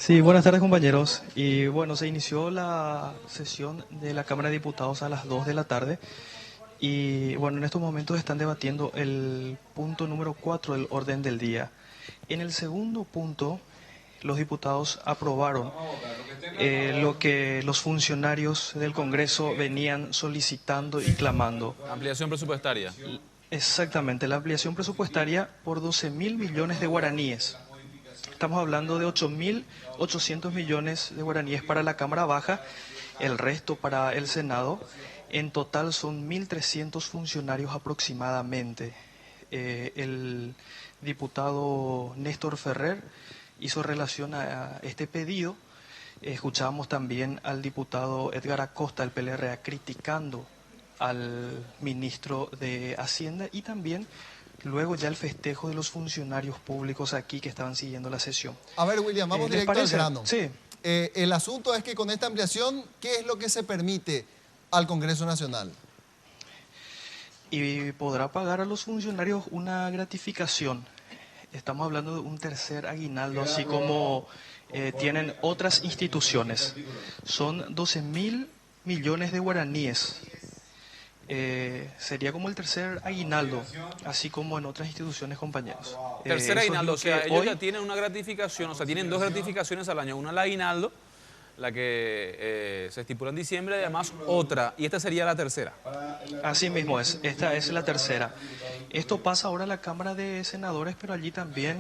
Sí, buenas tardes compañeros. Y bueno, se inició la sesión de la Cámara de Diputados a las 2 de la tarde. Y bueno, en estos momentos están debatiendo el punto número 4 del orden del día. En el segundo punto, los diputados aprobaron lo que los funcionarios del Congreso venían solicitando y clamando. Ampliación presupuestaria. Exactamente, la ampliación presupuestaria por 12.000 millones de guaraníes. Estamos hablando de 8.800 millones de guaraníes para la Cámara Baja, el resto para el Senado. En total son 1.300 funcionarios aproximadamente. El diputado Néstor Ferrer hizo relación a este pedido. Escuchamos también al diputado Edgar Acosta, del PLRA, criticando al ministro de Hacienda y también luego ya el festejo de los funcionarios públicos aquí que estaban siguiendo la sesión. A ver, William, vamos ¿les directo al parece? grano. Sí. El asunto es que con esta ampliación, ¿qué es lo que se permite al Congreso Nacional? Y podrá pagar a los funcionarios una gratificación. Estamos hablando de un tercer aguinaldo, así como tienen otras instituciones. Son 12.000 millones de guaraníes. Sería como el tercer aguinaldo, así como en otras instituciones, compañeros. Tercer aguinaldo, o sea, ellos hoy ya tienen una gratificación, o sea, tienen dos gratificaciones al año. Una el aguinaldo, la que se estipula en diciembre, y además otra, y esta sería la tercera. Así mismo es, esta es la tercera. Esto pasa ahora a la Cámara de Senadores, pero allí también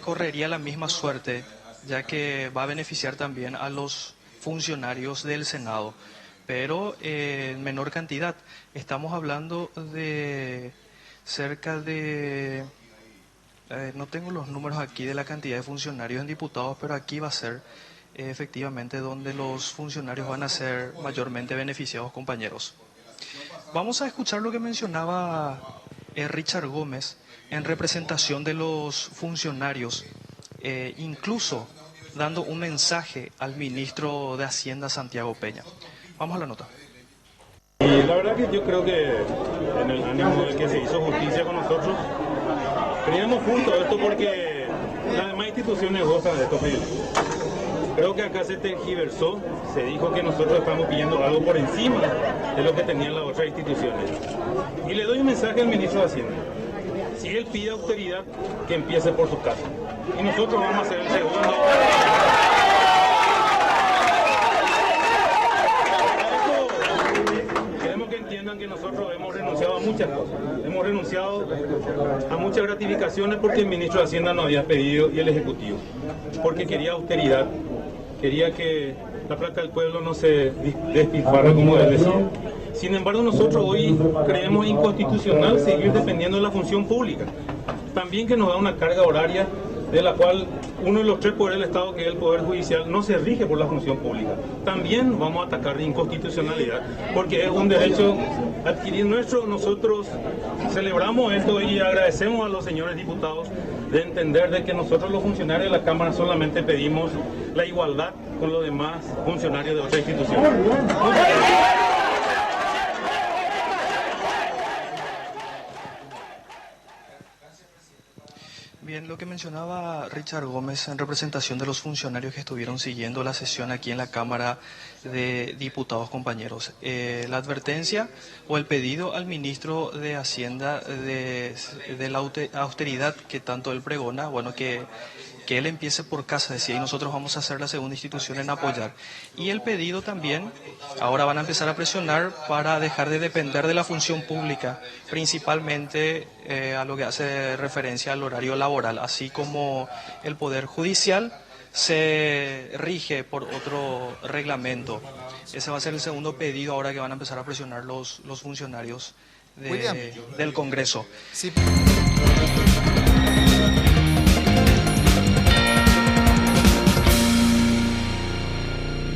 correría la misma suerte, ya que va a beneficiar también a los funcionarios del Senado, pero en menor cantidad. Estamos hablando de cerca de... no tengo los números aquí de la cantidad de funcionarios en diputados, pero aquí va a ser efectivamente donde los funcionarios van a ser mayormente beneficiados, compañeros. Vamos a escuchar lo que mencionaba Richard Gómez en representación de los funcionarios, incluso dando un mensaje al ministro de Hacienda, Santiago Peña. Vamos a la nota. Y la verdad que yo creo que en el ánimo de que se hizo justicia con nosotros, creemos juntos esto porque las demás instituciones gozan de estos privilegios. Creo que acá se tergiversó, se dijo que nosotros estamos pidiendo algo por encima de lo que tenían las otras instituciones. Y le doy un mensaje al ministro de Hacienda. Si él pide austeridad, que empiece por su casa. Y nosotros vamos a hacer el segundo. Queremos que entiendan que nosotros hemos renunciado a muchas cosas. Hemos renunciado a muchas gratificaciones porque el ministro de Hacienda nos había pedido y el Ejecutivo. Porque quería austeridad. Quería que la plata del pueblo no se despilfarre, como él decía. Sin embargo, nosotros hoy creemos inconstitucional seguir dependiendo de la función pública. También que nos da una carga horaria de la cual uno de los tres poderes del Estado, que es el Poder Judicial, no se rige por la función pública. También vamos a atacar de inconstitucionalidad, porque es un derecho adquirir nuestro. Nosotros celebramos esto y agradecemos a los señores diputados de entender de que nosotros los funcionarios de la Cámara solamente pedimos la igualdad con los demás funcionarios de otras instituciones. Bien, lo que mencionaba Richard Gómez en representación de los funcionarios que estuvieron siguiendo la sesión aquí en la Cámara de Diputados, compañeros. La advertencia o el pedido al ministro de Hacienda de la austeridad que tanto él pregona, bueno, que él empiece por casa, decía, y nosotros vamos a ser la segunda institución en apoyar. Y el pedido también, ahora van a empezar a presionar para dejar de depender de la función pública, principalmente a lo que hace referencia al horario laboral, así como el Poder Judicial se rige por otro reglamento. Ese va a ser el segundo pedido ahora que van a empezar a presionar los funcionarios del Congreso. Sí.